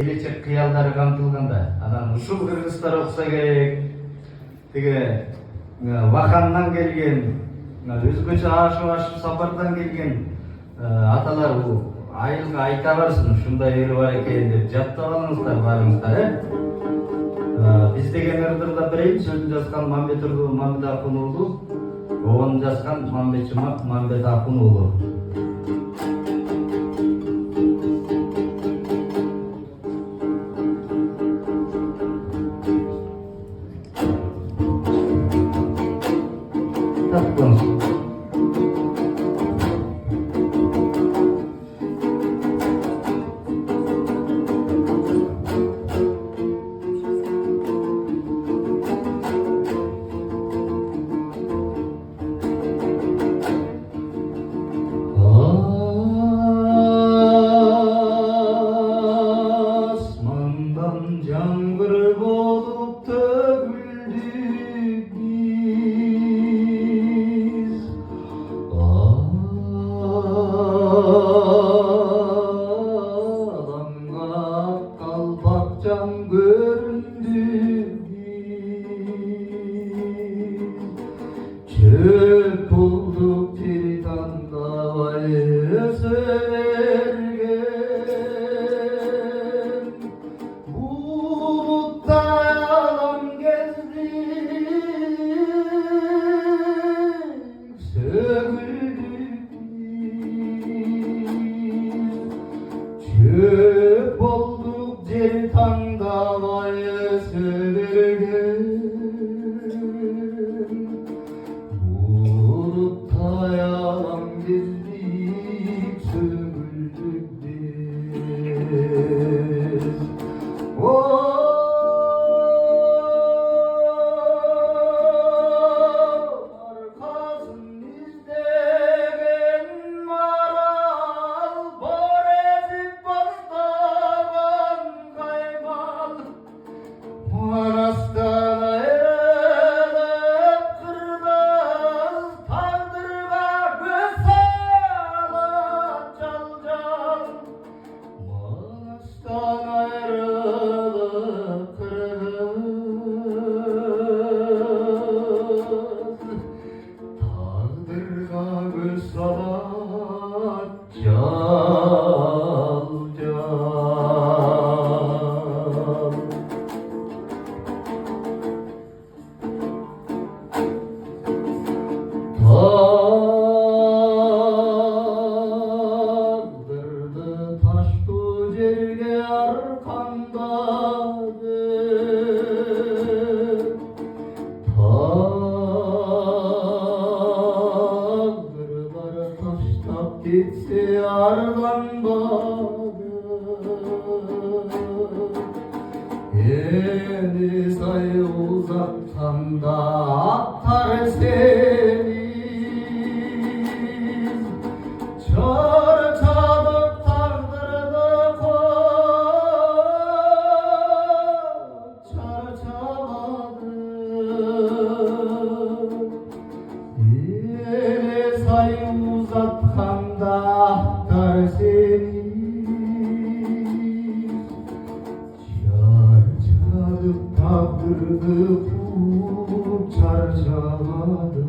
келечек кыялдары камтылганда анан ушул кыргыздар окуса керек тиги Вахандан келген өзгөчө ашып сапардан келген аталар айылга айта барсын ушундай эл бар экен деп жаттап алыңыздар барыңыздар. Биз деген ырдырда берейин, сөзүн жазган Мамбет Акун уулу, оонун жазган Мамбет Жумак Мамбет Акун уулу. Çöp olduk tirdan davaya sergen, bulutta yalan gezdik, söküldük biz. Çöp olduk tirdan davaya sergen, yalan gezdik, söküldük biz. Arkasın izlegen maral, bor ezip bastagan kaymal, Manas'tan ayrılıp kırmaz tardırga göz salat çal. Manas'tan ayrılıp kırmaz tardırga göz salat çal. Tağdırdı taştı yerge arkandadır. Tağdırları taştap gitse arkandadır. Yeni sayı uzatkanda atar seni, çarçalık tardırdı koç çarçaladı. Yeni sayı uzatkanda atar seni, tardırdı bu çarşafada.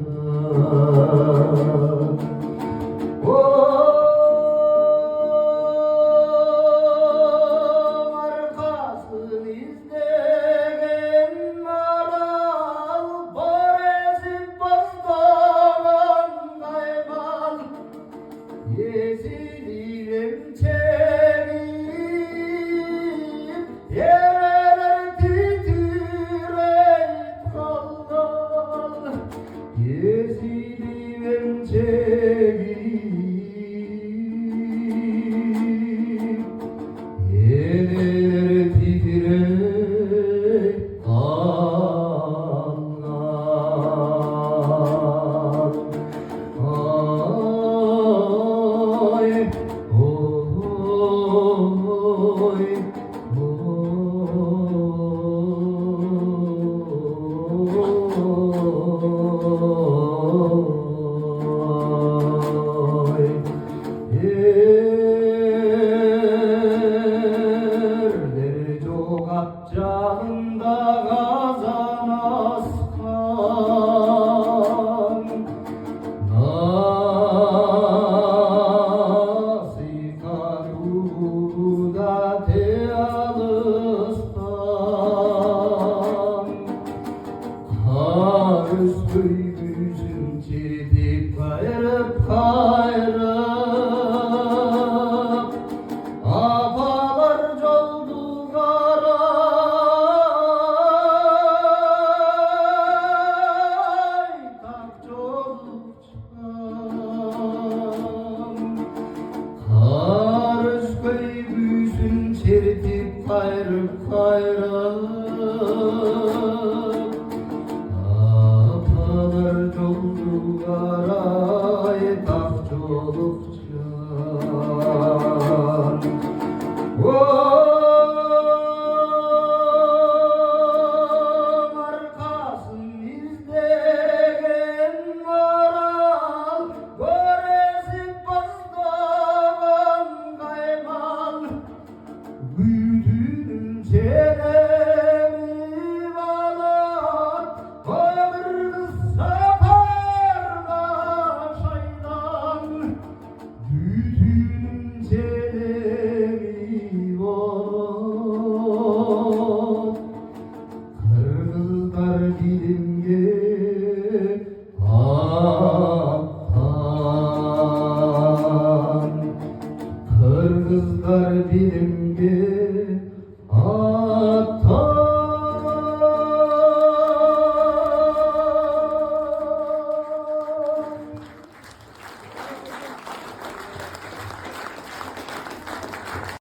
Arkasını izlegen maral, bor ezip bastagan kaymal, yeşil çelip yereler titreyip kaldı. жанында қазан асқан насихатуда те алыстан қарыз көйгөсін тердеп қайырып апалар жолды қарай так жолықшан қарыз көйгөсін чертіп қайырып апалар жолды қарай так жолықшан арқасын іздеген марал көресіп бастаған қаймал бүтінін сенеміп алат өмір сапарға шайдан бүтінін сенеміп алат қырғыздар билімге аттан қырғыздар билімге